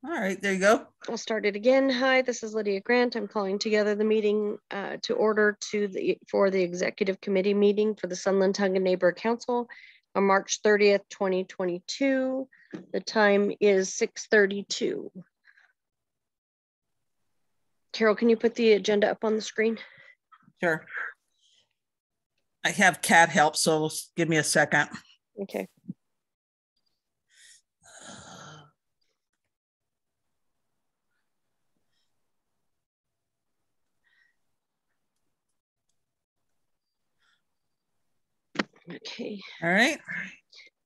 All right, there you go. I'll start it again. Hi, this is Lydia Grant. I'm calling together the meeting to order for the executive committee meeting for the Sunland Tonga Neighbor Council on March 30th, 2022. The time is 6:32. Carol, can you put the agenda up on the screen? Sure. I have cat help, so give me a second. Okay. Okay. All right.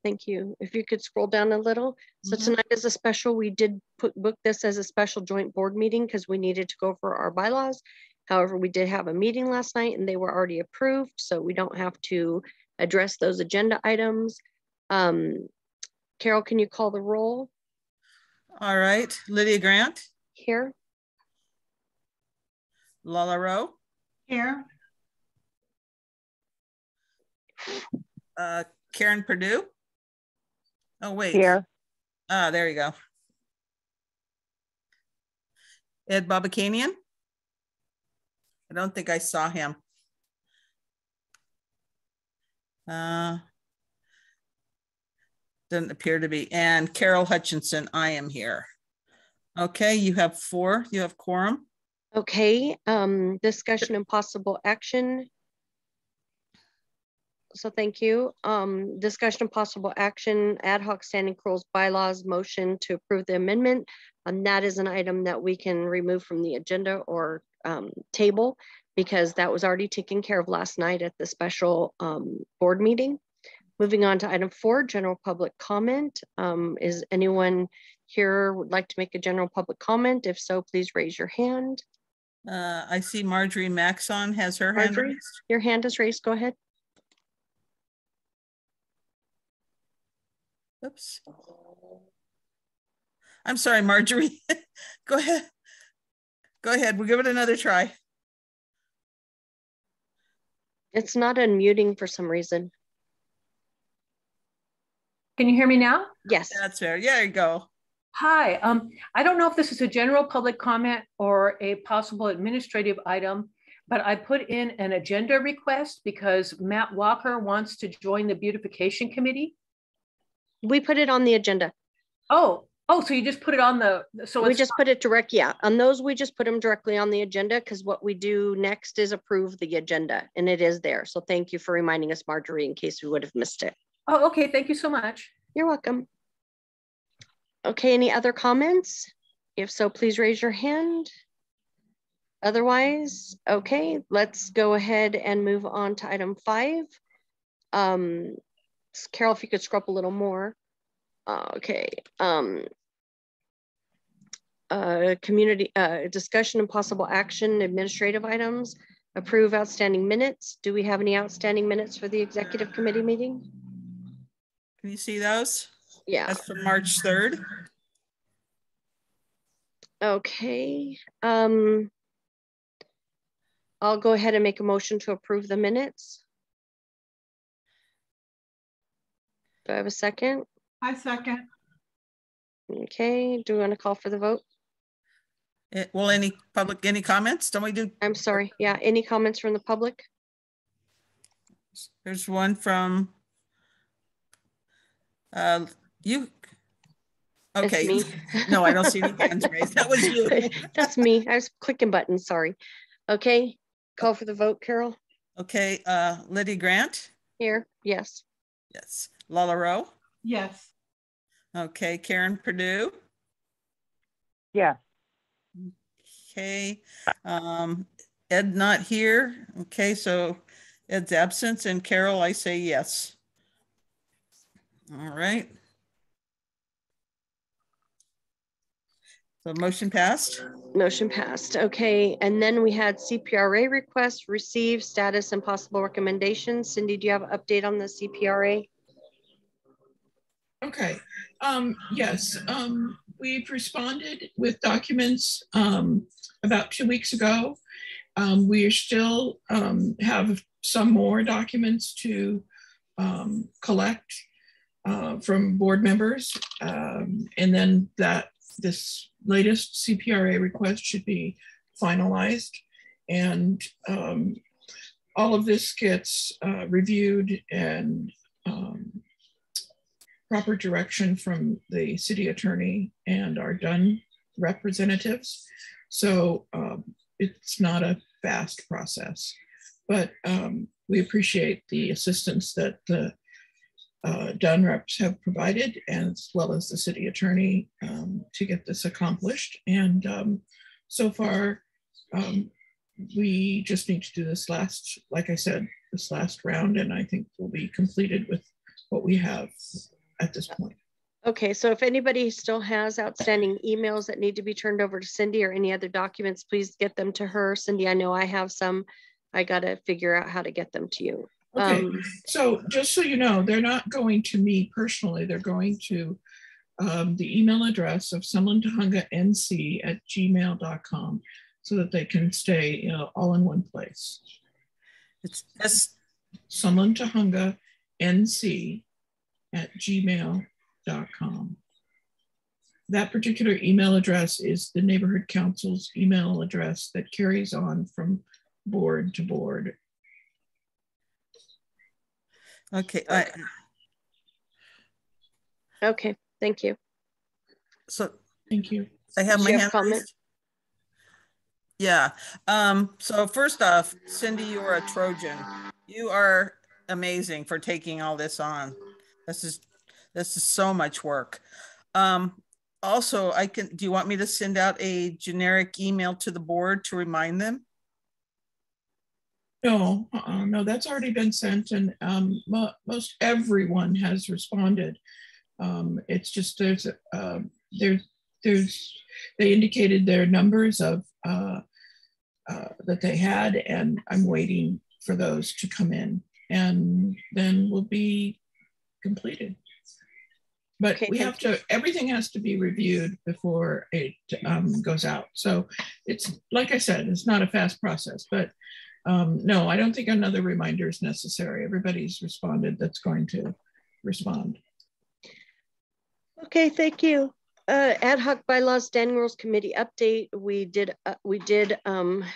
Thank you. If you could scroll down a little. So tonight is a special, we did book this as a special joint board meeting because we needed to go for our bylaws. However, we did have a meeting last night and they were already approved. So we don't have to address those agenda items. Carol, can you call the roll? All right. Lydia Grant. Here. Lala Rowe. Here. Karen Perdue. Oh, wait. Here. There you go. Ed Babakanian. I don't think I saw him. Doesn't appear to be. And Carol Hutchinson, I am here. Okay, you have 4. You have quorum. Okay, discussion and possible action. So thank you. Discussion and possible action, ad hoc standing rules bylaws motion to approve the amendment. That is an item that we can remove from the agenda or table because that was already taken care of last night at the special board meeting. Moving on to item 4, general public comment. Is anyone here would like to make a general public comment? If so, please raise your hand. I see Marjorie Maxon has her hand raised. Your hand is raised, go ahead. Oops. I'm sorry, Marjorie. Go ahead. Go ahead. We'll give it another try. It's not unmuting for some reason. Can you hear me now? Yes. That's fair. Yeah, there you go. Hi. I don't know if this is a general public comment or a possible administrative item, but I put in an agenda request because Matt Walker wants to join the beautification committee. We put it on the agenda. Oh, so you just put it on the, so we just put it direct. Yeah. On those, we just put them directly on the agenda because what we do next is approve the agenda and it is there. So thank you for reminding us, Marjorie, in case we would have missed it. Oh, okay. Thank you so much. You're welcome. Okay. Any other comments? If so, please raise your hand. Otherwise, okay, let's go ahead and move on to item 5. Carol, if you could scroll up a little more. Okay. Community discussion and possible action, administrative items, approve outstanding minutes. Do we have any outstanding minutes for the executive committee meeting? Can you see those? Yeah. That's from March 3rd. Okay. I'll go ahead and make a motion to approve the minutes. Do I have a second? I second. Okay, do we want to call for the vote? Well, any comments? Don't we do? I'm sorry. Yeah, any comments from the public? There's one from you. Okay. Me. No, I don't see any hands raised. That was you. That's me. I was clicking buttons. Sorry. Okay, call for the vote, Carol. Okay, Lydia Grant. Here. Yes. Yes. Lala Rowe. Yes. Okay, Karen Perdue. Yeah. Okay, Ed not here. Okay, so Ed's absence, and Carol, I say yes. All right. So motion passed. Motion passed. Okay, and then we had CPRA requests, receive status and possible recommendations. Cindy, do you have an update on the CPRA? Okay. Yes. We've responded with documents about 2 weeks ago. We still have some more documents to collect from board members. And then that this latest CPRA request should be finalized, and all of this gets reviewed and proper direction from the city attorney and our Dunn representatives. So it's not a fast process, but we appreciate the assistance that the Dunn reps have provided, as well as the city attorney, to get this accomplished. And so far, we just need to do this last, like I said, this last round, and I think we'll be completed with what we have at this point. Okay, so if anybody still has outstanding emails that need to be turned over to Cindy or any other documents, please get them to her. Cindy, I know I have some. I got to figure out how to get them to you. Okay, so just so you know, they're not going to me personally. They're going to the email address of sumlintahunganc@gmail.com, so that they can stay, you know, all in one place. It's just sumlintahunganc@gmail.com. That particular email address is the neighborhood council's email address that carries on from board to board. okay. Okay, thank you. So Thank you. I have Did my you have hand comment? raised. Yeah. So first off, Cindy, you are a Trojan. You are amazing for taking all this on. This is so much work. Also, do you want me to send out a generic email to the board to remind them? No, no, that's already been sent, and most everyone has responded. It's just they indicated their numbers of that they had, and I'm waiting for those to come in, and then we'll be completed. But Okay, we have to, everything has to be reviewed before it goes out. So it's, like I said, it's not a fast process, but no, I don't think another reminder is necessary. Everybody's responded that's going to respond. Okay, thank you. Ad hoc bylaws standing rules committee update. We did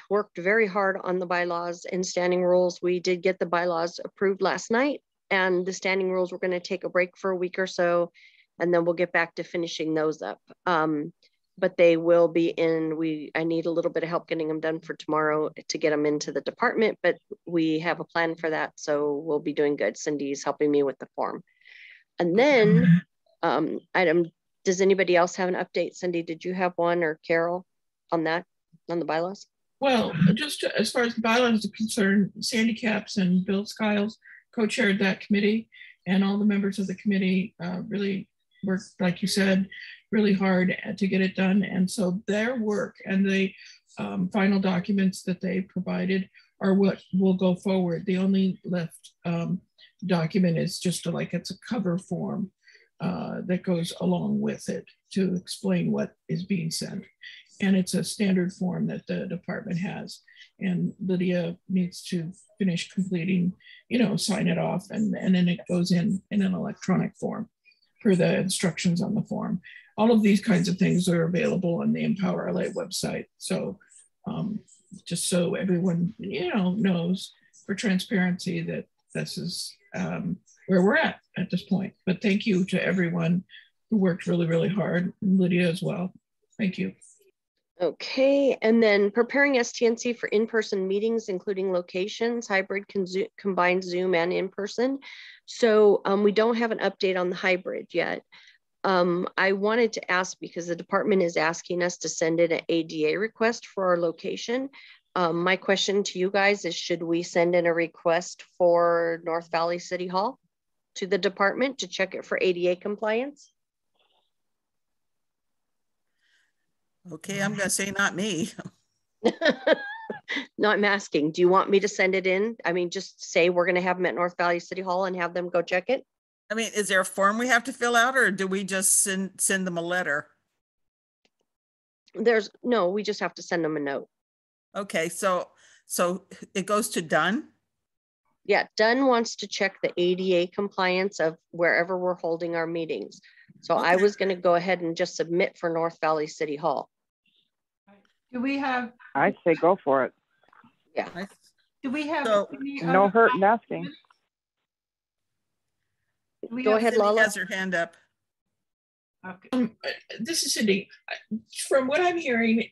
worked very hard on the bylaws and standing rules. We did get the bylaws approved last night, and the standing rules, we're going to take a break for a week or so, and then we'll get back to finishing those up. But they will be in, I need a little bit of help getting them done for tomorrow to get them into the department, but we have a plan for that. So we'll be doing good. Cindy's helping me with the form. And then does anybody else have an update? Cindy, did you have one, or Carol, on that, on the bylaws? Well, just as far as the bylaws are concerned, Sandy Caps and Bill Skiles co-chaired that committee, and all the members of the committee really worked, like you said, really hard to get it done. And so their work and the final documents that they provided are what will go forward. The only left document is just it's a cover form that goes along with it to explain what is being sent. And it's a standard form that the department has. And Lydia needs to finish completing, sign it off, and then it goes in an electronic form per the instructions on the form. All of these kinds of things are available on the Empower LA website. So just so everyone, knows, for transparency, that this is where we're at this point. But thank you to everyone who worked really, really hard, Lydia as well. Thank you. Okay, and then preparing STNC for in-person meetings, including locations, hybrid, combined Zoom and in-person. So we don't have an update on the hybrid yet. I wanted to ask, because the department is asking us to send in an ADA request for our location. My question to you guys is, should we send in a request for North Valley City Hall to the department to check it for ADA compliance? Okay, I'm gonna say not me. No, I'm asking, do you want me to send it in? I mean, just say we're gonna have them at North Valley City Hall and have them go check it? I mean, is there a form we have to fill out, or do we just send them a letter? No, we just have to send them a note. Okay, so it goes to Dunn? Yeah, Dunn wants to check the ADA compliance of wherever we're holding our meetings. So I Okay. was going to go ahead and just submit for North Valley City Hall. Do we have, I say go for it. Yeah. do we have So- any No other hurt in asking. documents? Do we Go have- ahead, Cindy Lala. has her hand up. Okay. This is Cindy. From what I'm hearing,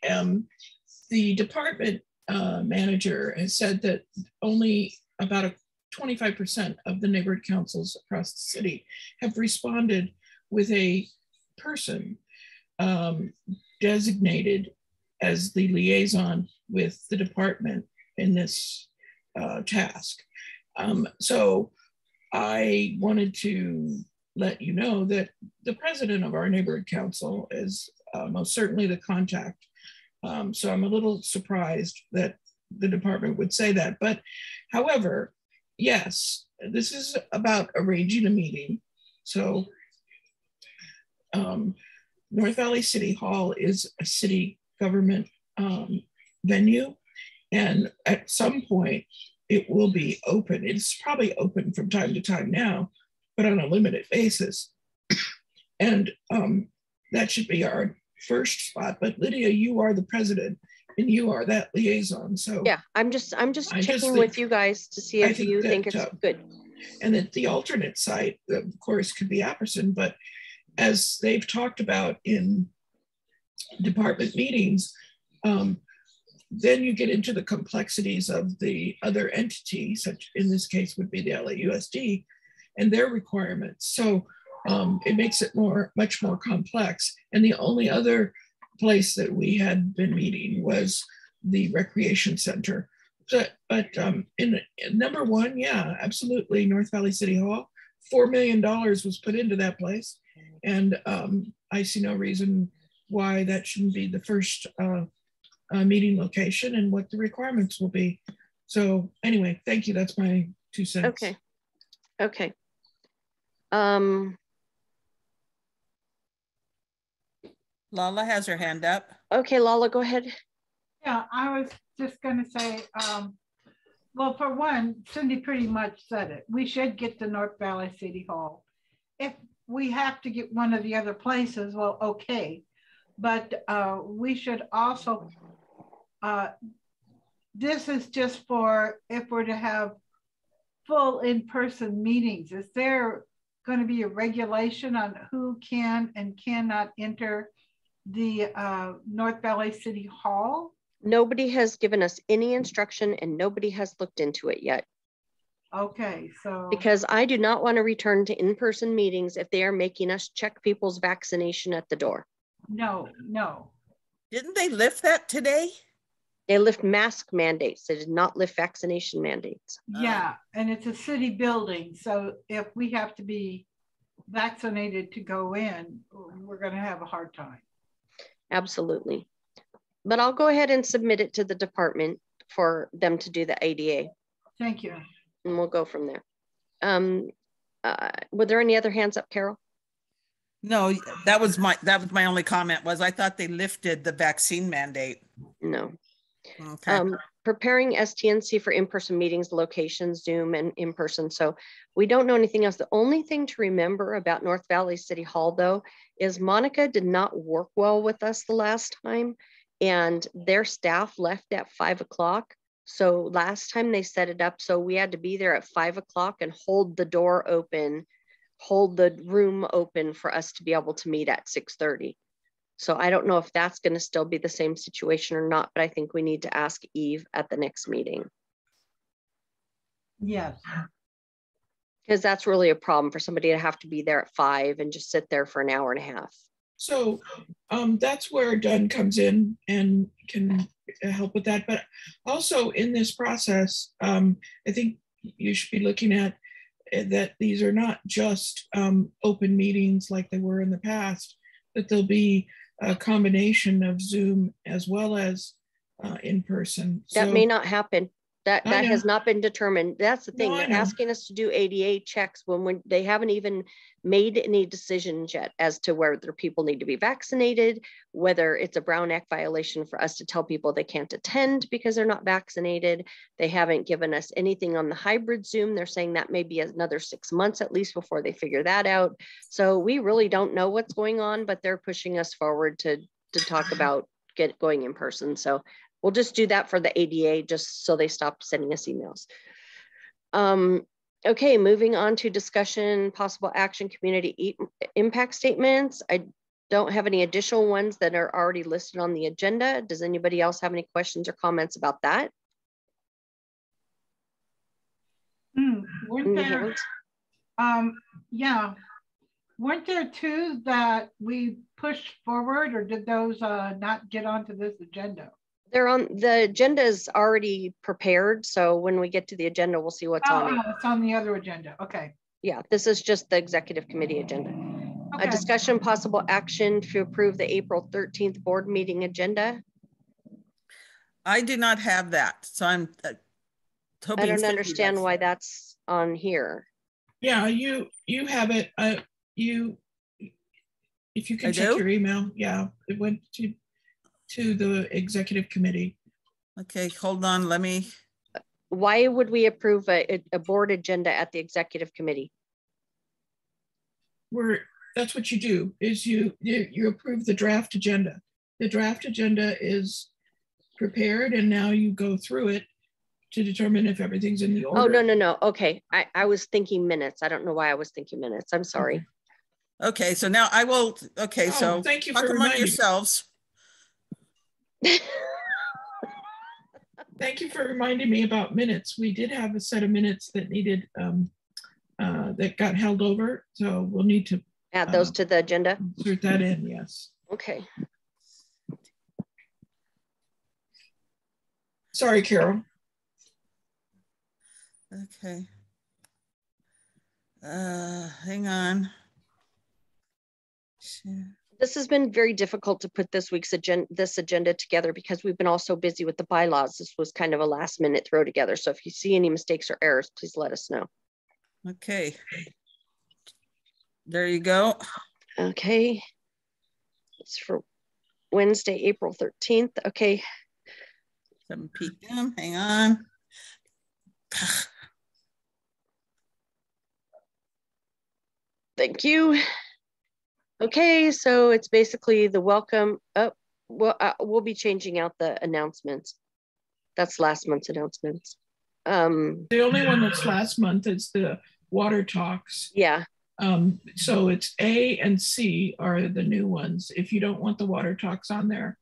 the department manager has said that only about 25% of the neighborhood councils across the city have responded with a person designated as the liaison with the department in this task. So I wanted to let you know that the president of our neighborhood council is most certainly the contact. So I'm a little surprised that the department would say that. But however, yes, this is about arranging a meeting. So North Valley City Hall is a city government venue. And at some point, it will be open. It's probably open from time to time now, but on a limited basis. And that should be our first spot. But Lydia, you are the president and you are that liaison. So Yeah, I'm just I just checking think- with you guys to see I if think you that, think it's good. and that the alternate site, of course, could be Apperson, but as they've talked about in department meetings, then you get into the complexities of the other entity, such in this case would be the LAUSD and their requirements. So it makes it much more complex. And the only other place that we had been meeting was the recreation center. But in number one, yeah, absolutely, North Valley City Hall, $4 million was put into that place. And I see no reason why that shouldn't be the first meeting location and what the requirements will be. So anyway, thank you. That's my 2 cents. Okay. Okay. Lala has her hand up. Okay, Lala, go ahead. Yeah, I was just gonna say, well, for one, Cindy pretty much said it. We should get to North Valley City Hall. If we have to get one of the other places, well, okay. But we should also, this is just for if we're to have full in-person meetings. Is there going to be a regulation on who can and cannot enter the North Valley City Hall? Nobody has given us any instruction and nobody has looked into it yet. Okay, so. Because I do not want to return to in-person meetings if they are making us check people's vaccination at the door. No, no. Didn't they lift that today? They lift mask mandates. They did not lift vaccination mandates. Yeah, and it's a city building. So if we have to be vaccinated to go in, we're going to have a hard time. Absolutely. But I'll go ahead and submit it to the department for them to do the ADA. Thank you. And we'll go from there. Were there any other hands up, Carol? No, that was my only comment was I thought they lifted the vaccine mandate. No. Okay. Preparing STNC for in-person meetings, locations, Zoom and in-person. So we don't know anything else. The only thing to remember about North Valley City Hall though, is Monica did not work well with us the last time and their staff left at 5 o'clock. So last time they set it up, so we had to be there at 5 o'clock and hold the door open, hold the room open for us to be able to meet at 6:30. So I don't know if that's going to still be the same situation or not, but I think we need to ask Eve at the next meeting. Yes. Because that's really a problem for somebody to have to be there at 5 and just sit there for an hour and a half. So that's where Dunn comes in and can help with that. But also in this process, I think you should be looking at that these are not just open meetings like they were in the past, that there'll be a combination of Zoom as well as in person. That may not happen. That has not been determined. That's the thing. No, They're asking us to do ADA checks when they haven't even made any decisions yet as to whether people need to be vaccinated, whether it's a Brown Act violation for us to tell people they can't attend because they're not vaccinated. They haven't given us anything on the hybrid Zoom. They're saying that may be another 6 months at least before they figure that out. So we really don't know what's going on, but they're pushing us forward to talk about going in person. So we'll just do that for the ADA just so they stop sending us emails. Okay, moving on to discussion, possible action, community impact statements. I don't have any additional ones that are already listed on the agenda. Does anybody else have any questions or comments about that? Weren't there, yeah, weren't there two that we pushed forward, or did those not get onto this agenda? They're on the agenda is already prepared. So when we get to the agenda, we'll see what's on it. It's on the other agenda. Okay. Yeah, this is just the executive committee agenda. Okay. A discussion, possible action to approve the April 13th board meeting agenda. I did not have that, so I'm hoping. I don't understand why that's on here. Yeah, you have it. If you can check your email, yeah, it went to the executive committee. Okay, hold on, let me. Why would we approve a board agenda at the executive committee? That's what you do, is you approve the draft agenda. The draft agenda is prepared and now you go through it to determine if everything's in the order. Oh, no. Okay, I was thinking minutes. I don't know why I was thinking minutes. I'm sorry. Okay, so now I will, okay, so thank you talk for among reminding yourselves. Thank you for reminding me about minutes. We did have a set of minutes that needed, that got held over. So we'll need to add those to the agenda. Insert that in, yes. Okay. Sorry, Carol. Okay. Hang on. This has been very difficult to put this week's agenda together because we've been all so busy with the bylaws. This was kind of a last minute throw together. So if you see any mistakes or errors, please let us know. Okay. There you go. Okay. It's for Wednesday, April 13th. Okay. 7 p.m. Hang on. Thank you. Okay, so it's basically the welcome up. We'll be changing out the announcements. That's last month's announcements. The only one that's last month is the water talks. Yeah. So it's A and C are the new ones. If you don't want the water talks on there,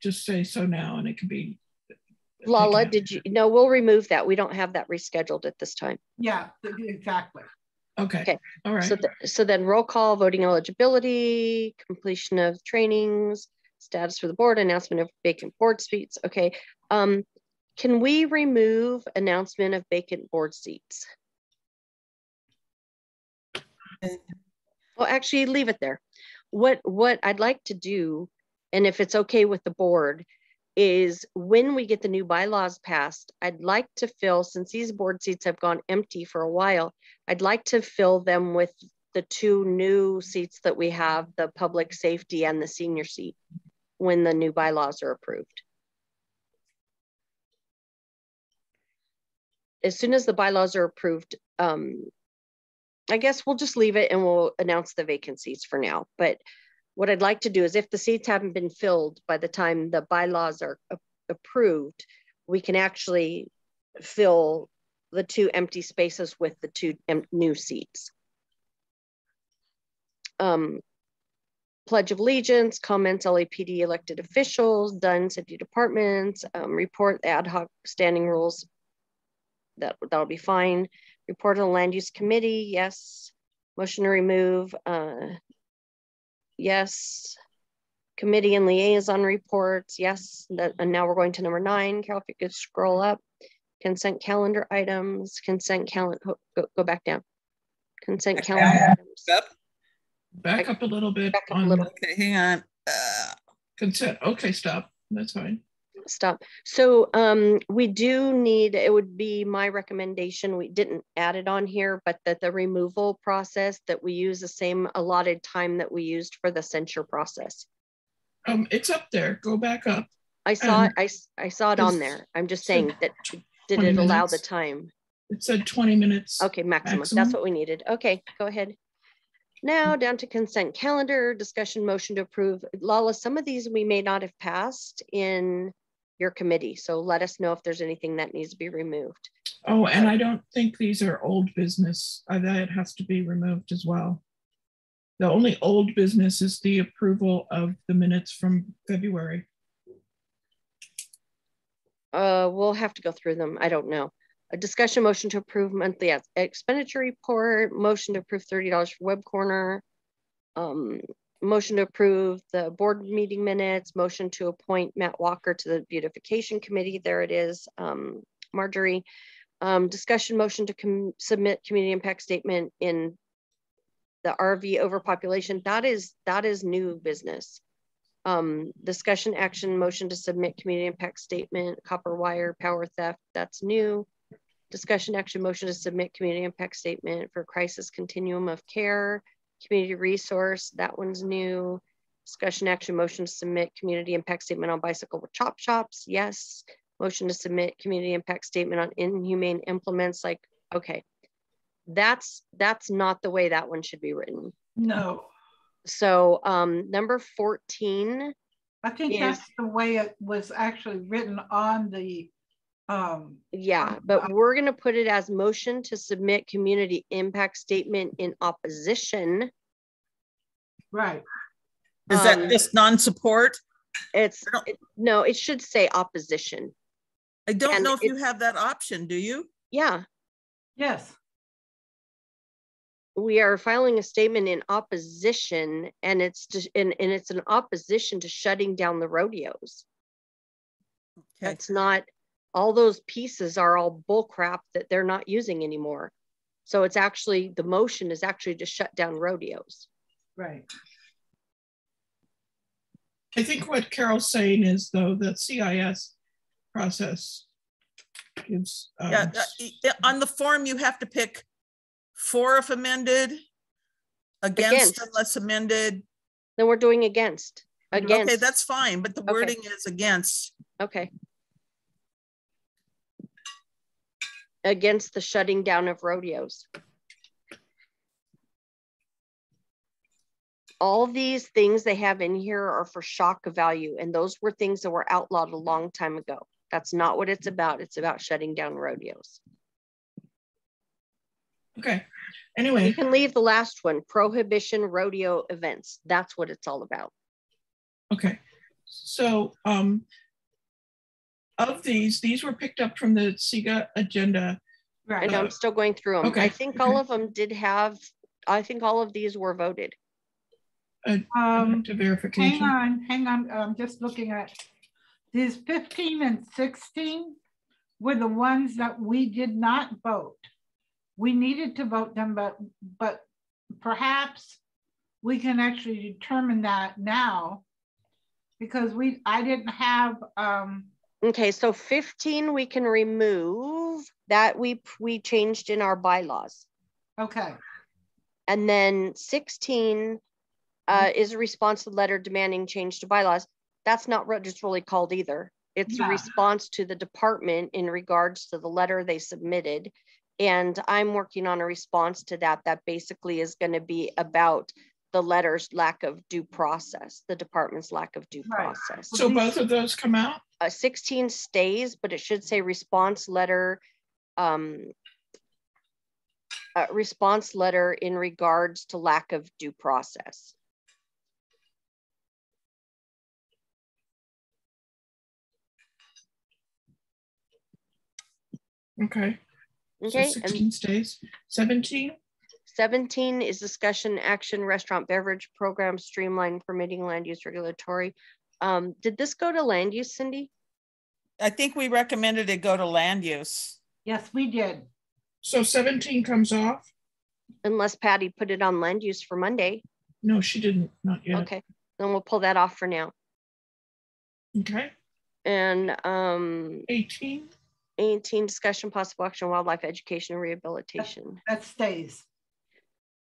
just say so now and it can be. Lala, did you? No, we'll remove that. We don't have that rescheduled at this time. Yeah, exactly. Okay. All right. So then roll call, voting eligibility, completion of trainings, status for the board, announcement of vacant board seats. Okay. Can we remove announcement of vacant board seats? Well, actually leave it there. What I'd like to do, and if it's okay with the board, is when we get the new bylaws passed, I'd like to fill, since these board seats have gone empty for a while, I'd like to fill them with the 2 new seats that we have, the public safety and the senior seat, when the new bylaws are approved. As soon as the bylaws are approved, I guess we'll just leave it and we'll announce the vacancies for now. But what I'd like to do is if the seats haven't been filled by the time the bylaws are approved, we can actually fill the 2 empty spaces with the 2 new seats. Pledge of Allegiance, comments, LAPD elected officials, done city departments, report ad hoc standing rules. That'll be fine. Report on the land use committee, yes. Motion to remove, yes. Committee and liaison reports, yes. And now we're going to number 9. Carol, if you could scroll up. Consent calendar items, consent calendar, go back down. Consent calendar items. Back up a little bit. Back up a little. Okay, hang on. Consent, okay, stop, that's fine. Stop. So we do need, it would be my recommendation, we didn't add it on here, but that the removal process, that we use the same allotted time that we used for the censure process. It's up there. Go back up. I saw it. I saw it on there. I'm just saying that, did it allow the time? It said 20 minutes. Okay, maximum. That's what we needed. Okay, go ahead. Now down to consent calendar, discussion motion to approve. Lala, some of these we may not have passed in your committee. So let us know if there's anything that needs to be removed. Oh, and I don't think these are old business. That has to be removed as well. The only old business is the approval of the minutes from February. We'll have to go through them. I don't know. A discussion motion to approve monthly expenditure report, motion to approve $30 for Web Corner, motion to approve the board meeting minutes, motion to appoint Matt Walker to the beautification committee. There it is, Marjorie. Discussion motion to submit community impact statement in the RV overpopulation. That is new business. Discussion action motion to submit community impact statement, copper wire, power theft, that's new. Discussion action motion to submit community impact statement for crisis continuum of care, community resource, that one's new. Discussion action motion to submit community impact statement on bicycle with chop shops, yes. Motion to submit community impact statement on inhumane implements, like, okay. That's not the way that one should be written. No. So number 14. I think that's the way it was actually written on the yeah, but we're going to put it as motion to submit community impact statement in opposition. Right. Is that just non-support? No, it should say opposition. I don't know if you have that option, do you? Yeah. Yes. We are filing a statement in opposition, and it's it's an opposition to shutting down the rodeos. Okay. That's not, all those pieces are all bull crap that they're not using anymore. So it's actually, the motion is actually to shut down rodeos. Right. I think what Carol's saying is, though, the CIS process gives on the form you have to pick for if amended, against unless amended. Then we're doing against. Okay, that's fine, but the wording is against. Okay. Against the shutting down of rodeos. All these things they have in here are for shock value, and those were things that were outlawed a long time ago. That's not what it's about. It's about shutting down rodeos. Okay. Anyway, you can leave the last one, prohibition rodeo events. That's what it's all about. Okay. So of these were picked up from the SIGA agenda. Right. And I'm still going through them. Okay. I think all of them did have, I think all of these were voted. To verification. Hang on. I'm just looking at these 15 and 16 were the ones that we did not vote. We needed to vote them, but perhaps we can actually determine that now because I didn't have. Okay, so 15 we can remove that we changed in our bylaws. Okay. And then 16 is a response to the letter demanding change to bylaws. That's not what it's really called either. It's a response to the department in regards to the letter they submitted. And I'm working on a response to that basically is going to be about the letter's lack of due process, the department's lack of due process. So both of those come out? 16 stays, but it should say response letter, response letter in regards to lack of due process. Okay. Okay. So 16 stays. 17? 17 is discussion action restaurant beverage program streamline permitting land use regulatory. Did this go to land use, Cindy? I think we recommended it go to land use. Yes, we did. So 17 comes off? Unless Patty put it on land use for Monday. No, she didn't, not yet. Okay, then we'll pull that off for now. Okay. And 18. 18, discussion possible action, wildlife education and rehabilitation. That stays.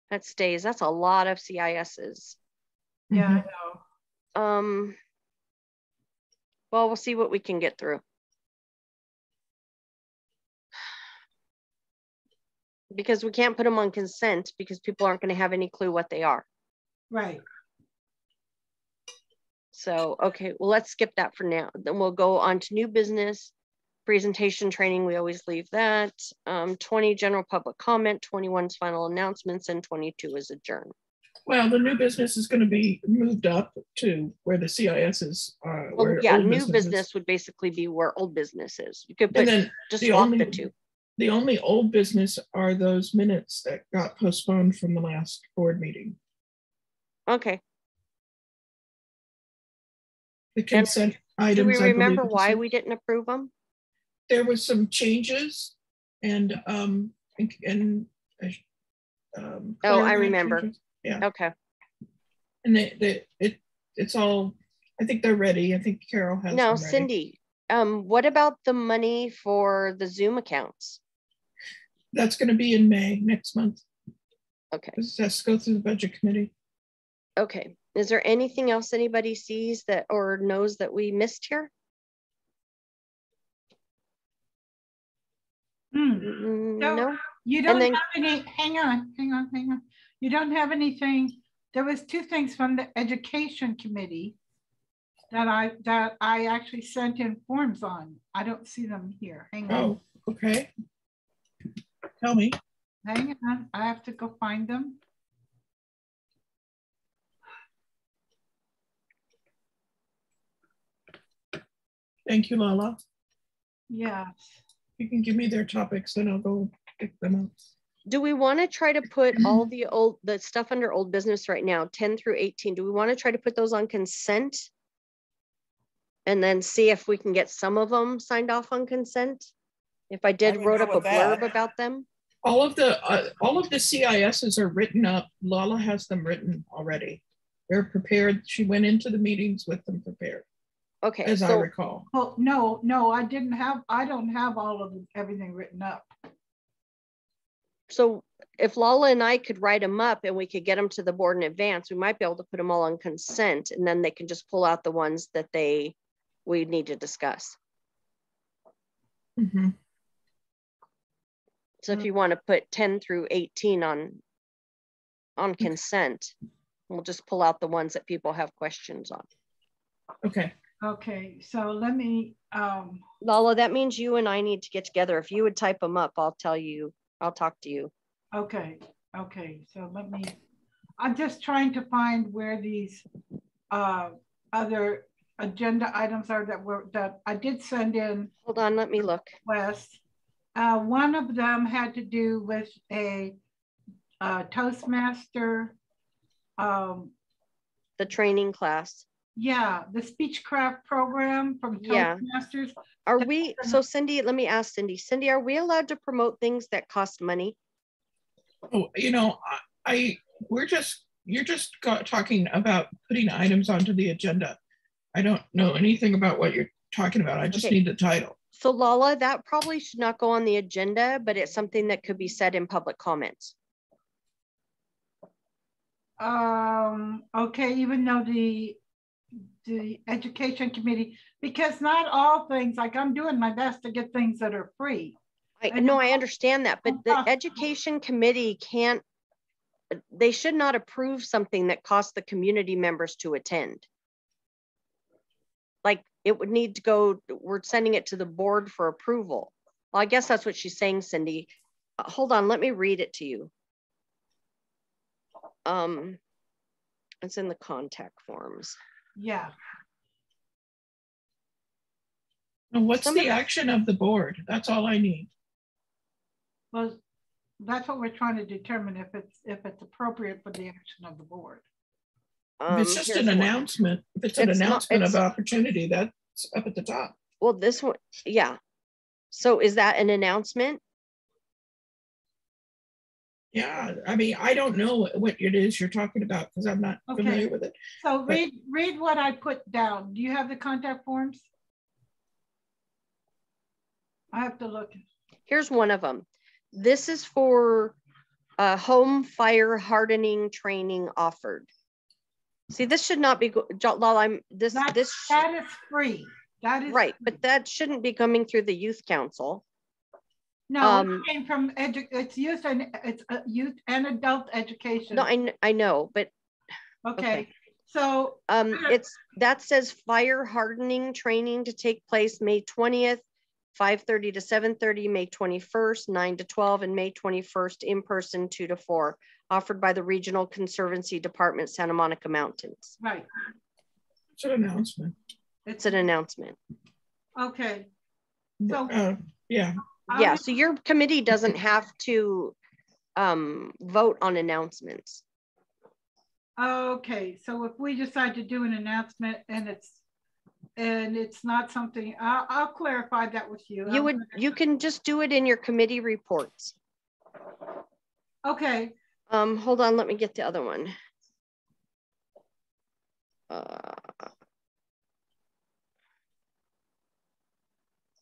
That stays. That's a lot of CISs. Yeah, I know. Well, we'll see what we can get through. Because we can't put them on consent because people aren't going to have any clue what they are. Right. So, okay, well, let's skip that for now. Then we'll go on to new business, presentation training. We always leave that. 20, general public comment, 21 is final announcements, and 22 is adjourn. Well, the new business is going to be moved up to where the CISs are. Well, yeah, new business would basically be where old business is. You could put, just swap the two. The only old business are those minutes that got postponed from the last board meeting. Okay. The consent items. Do we remember why we didn't approve them? There was some changes and oh, I remember. Changes. Yeah. Okay. And it's all, I think they're ready. I think Carol has now, them ready. Cindy, what about the money for the Zoom accounts? That's going to be in May, next month. Okay. This has to go through the budget committee. Okay. Is there anything else anybody sees that or knows that we missed here? No. You don't have any, hang on. You don't have anything. There was two things from the education committee that I actually sent in forms on. I don't see them here. Hang on. Oh, okay. Tell me. Hang on. I have to go find them. Thank you, Lala. Yes. You can give me their topics, then I'll go pick them up. Do we want to try to put all the stuff under old business right now, 10 through 18? Do we want to try to put those on consent? And then see if we can get some of them signed off on consent? If I wrote up a blurb about them? All of the CISs are written up. Lala has them written already. They're prepared. She went into the meetings with them prepared. Okay. As I recall. Oh, no, I don't have all of everything written up. So if Lala and I could write them up and we could get them to the board in advance, we might be able to put them all on consent, and then they can just pull out the ones that we need to discuss. Mm-hmm. So if you want to put 10 through 18 on consent, we'll just pull out the ones that people have questions on. Okay. Okay, so let me. Lala, that means you and I need to get together. If you would type them up, I'll talk to you. Okay, so I'm just trying to find where these other agenda items are that I did send in. Hold on, let me look. West. One of them had to do with a Toastmaster. The training class. Yeah, the Speechcraft program from Toastmasters. Are we, so Cindy, let me ask Cindy. Cindy, are we allowed to promote things that cost money? Oh, you're just talking about putting items onto the agenda. I don't know anything about what you're talking about. I just need the title. So Lala, that probably should not go on the agenda, but it's something that could be said in public comments. Okay, even though the education committee, because not all things, like I'm doing my best to get things that are free. I understand that, but the education committee they should not approve something that costs the community members to attend. Like it would need to go, we're sending it to the board for approval. Well, I guess that's what she's saying, Cindy. Hold on, let me read it to you. It's in the contact forms. Yeah. And what's the action of the board? That's all I need. Well, that's what we're trying to determine, if it's appropriate for the action of the board. If it's just an announcement, if it's an announcement of opportunity, that's up at the top. Well, this one, yeah. So is that an announcement? Yeah, I mean, I don't know what it is you're talking about because I'm not familiar with it. So read what I put down. Do you have the contact forms? I have to look. Here's one of them. This is for home fire hardening training offered. See, this should not be, Lala, That is free. That is right, free. but that shouldn't be coming through the youth council. No, it came from it's youth and adult education. No, I know, but okay. So that says fire hardening training to take place May 20th, 5:30 to 7:30, May 21st, 9 to 12, and May 21st in person 2 to 4, offered by the Regional Conservancy Department, Santa Monica Mountains. Right. It's an announcement. It's an announcement. Okay. So yeah. Yeah, so your committee doesn't have to vote on announcements. Okay, so if we decide to do an announcement and it's not something, I'll clarify that with you. You can just do it in your committee reports. Okay. Hold on, let me get the other one.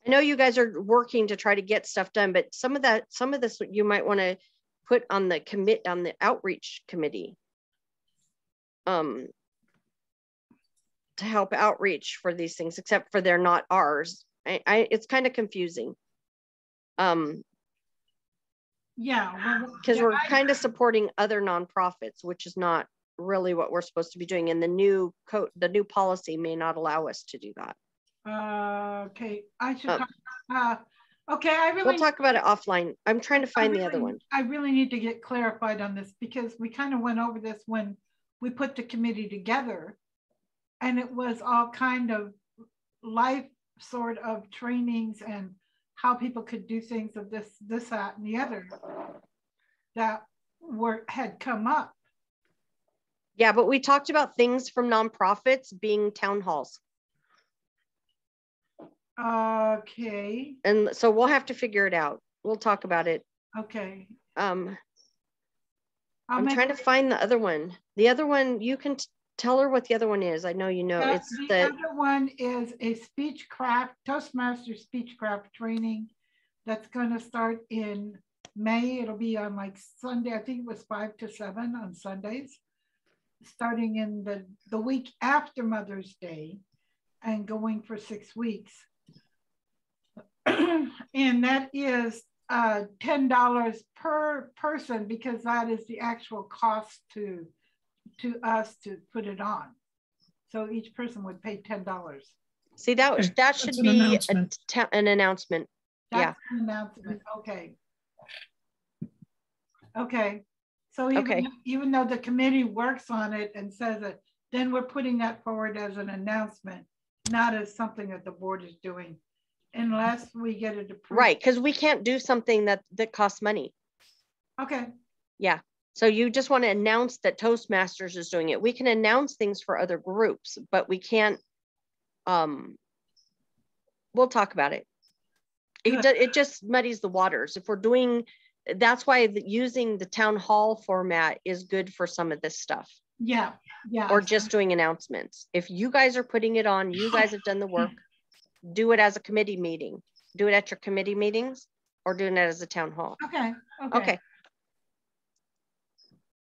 I know you guys are working to try to get stuff done, but some of this you might want to put on the outreach committee. To help outreach for these things, except for they're not ours. It's kind of confusing. Yeah, because we're kind of supporting other nonprofits, which is not really what we're supposed to be doing. And the new policy may not allow us to do that. Okay, I should talk, okay, we'll talk about it offline. I'm trying to find the other one. I really need to get clarified on this because we kind of went over this when we put the committee together, and it was all kind of life sort of trainings and how people could do things of this, that, and the other that had come up. Yeah, but we talked about things from nonprofits being town halls. Okay. And so we'll have to figure it out. We'll talk about it. Okay. I'm trying to find the other one. The other one, you can tell her what the other one is. I know you know. It's the other one is a Toastmaster speechcraft training that's going to start in May. It'll be on like Sunday. I think it was 5 to 7 on Sundays, starting in the week after Mother's Day and going for 6 weeks. And that is $10 per person because that is the actual cost to us to put it on. So each person would pay $10. See, that should be an announcement. That's an announcement. Okay. Okay. So even though the committee works on it and says it, then we're putting that forward as an announcement, not as something that the board is doing, unless we get it approved. Right, because we can't do something that costs money. Okay. Yeah. So you just want to announce that Toastmasters is doing it. We can announce things for other groups, but we can't. We'll talk about it. It just muddies the waters. If we're doing, that's why using the town hall format is good for some of this stuff. Yeah. Yeah. Or just doing announcements. If you guys are putting it on, you guys have done the work. Do it as a committee meeting. Do it at your committee meetings, or doing it as a town hall. Okay. Okay.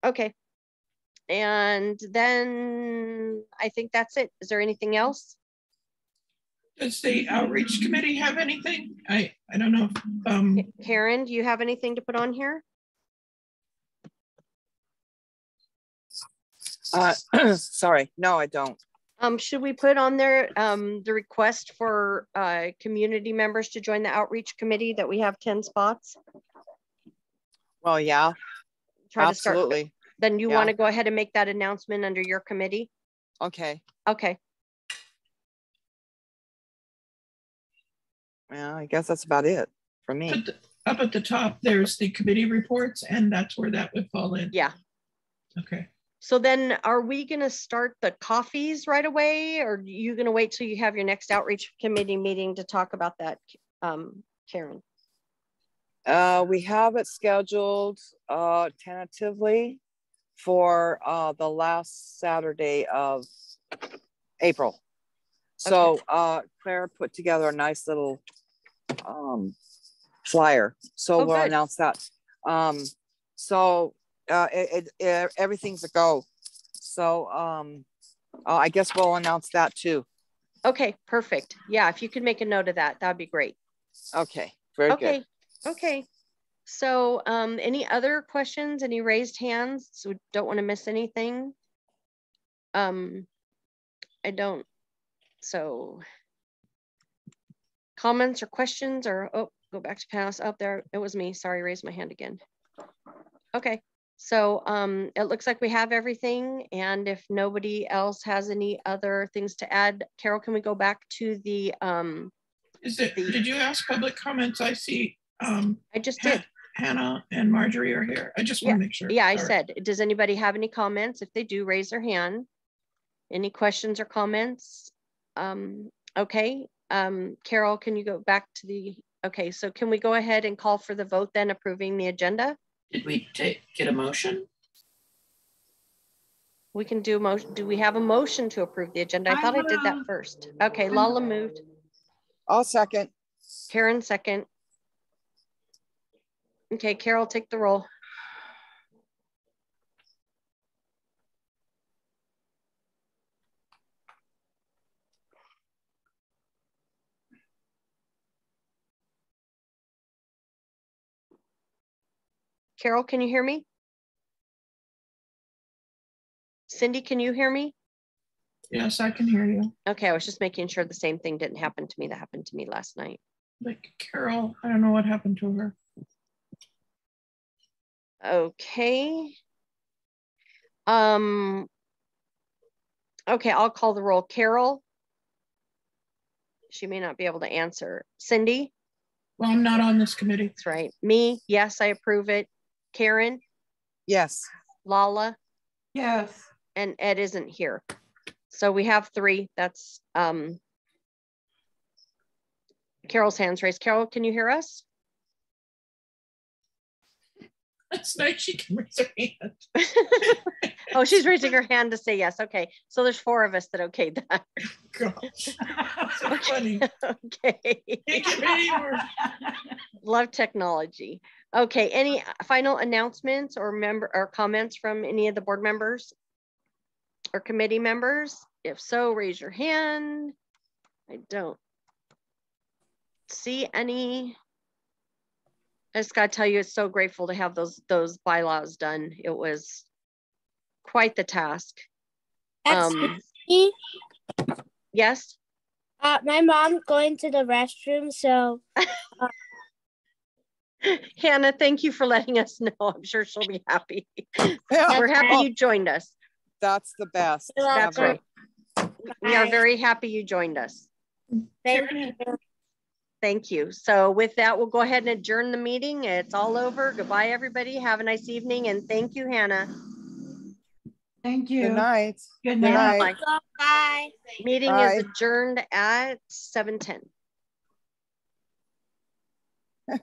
Okay. And then I think that's it. Is there anything else? Does the outreach committee have anything? I don't know. Karen, do you have anything to put on here? Sorry, no, I don't. Should we put on there the request for community members to join the outreach committee that we have 10 spots? Well, yeah, absolutely. Then you want to go ahead and make that announcement under your committee? Okay. Okay. Well, I guess that's about it for me. Up at the top, there's the committee reports, and that's where that would fall in. Yeah. Okay. So then are we going to start the coffees right away, or are you going to wait till you have your next outreach committee meeting to talk about that, Karen? We have it scheduled tentatively for the last Saturday of April. So Claire put together a nice little flyer. So Oh, we'll good. announce that. Everything's a go. So I guess we'll announce that too. Okay, perfect. Yeah, if you could make a note of that, that'd be great. Okay, very Okay, good. okay. So any other questions, any raised hands? So we don't want to miss anything. I don't, so comments or questions or, oh, go back to pass up there. It was me, sorry, raise my hand again. Okay, so it looks like we have everything. And if nobody else has any other things to add, Carol, can we go back to the, did you ask public comments? I see. I just did. Hannah and Marjorie are here. I just want to make sure. Yeah, Sorry. I said, does anybody have any comments? If they do, raise their hand. Any questions or comments? Okay, Carol, can you go back to the, okay, so can we go ahead and call for the vote then approving the agenda? Did we get a motion? We can do a motion. Do we have a motion to approve the agenda? I thought I did that first. Okay, Lala moved. I'll second. Karen second. Okay, Carol, take the roll. Carol, can you hear me? Cindy, can you hear me? Yes, I can hear you. Okay, I was just making sure the same thing didn't happen to me that happened to me last night. Like Carol, I don't know what happened to her. Okay. Okay, I'll call the roll. Carol. She may not be able to answer. Cindy. Well, I'm not on this committee. That's right. Me, yes, I approve it. Karen. Yes. Lala. Yes. And Ed isn't here. So we have 3. That's Carol's hands raised. Carol, can you hear us? That's nice. She can raise her hand. Oh, she's raising her hand to say yes. Okay. So there's 4 of us that okayed that. Gosh. So funny. Okay. Can't get any more. Love technology. Okay. Any final announcements or comments from any of the board members or committee members? If so, raise your hand. I don't see any. I just gotta tell you, it's so grateful to have those bylaws done. It was quite the task. Yes. My mom's going to the restroom, so. Hannah, thank you for letting us know. I'm sure she'll be happy. We're happy you joined us. That's the best. That's right. We are very happy you joined us. Thank you. Thank you. So with that, we'll go ahead and adjourn the meeting. It's all over. Goodbye, everybody. Have a nice evening. And thank you, Hannah. Thank you. Good night. Good Good night. night. Bye. Meeting Bye. is adjourned at 7:10. Okay.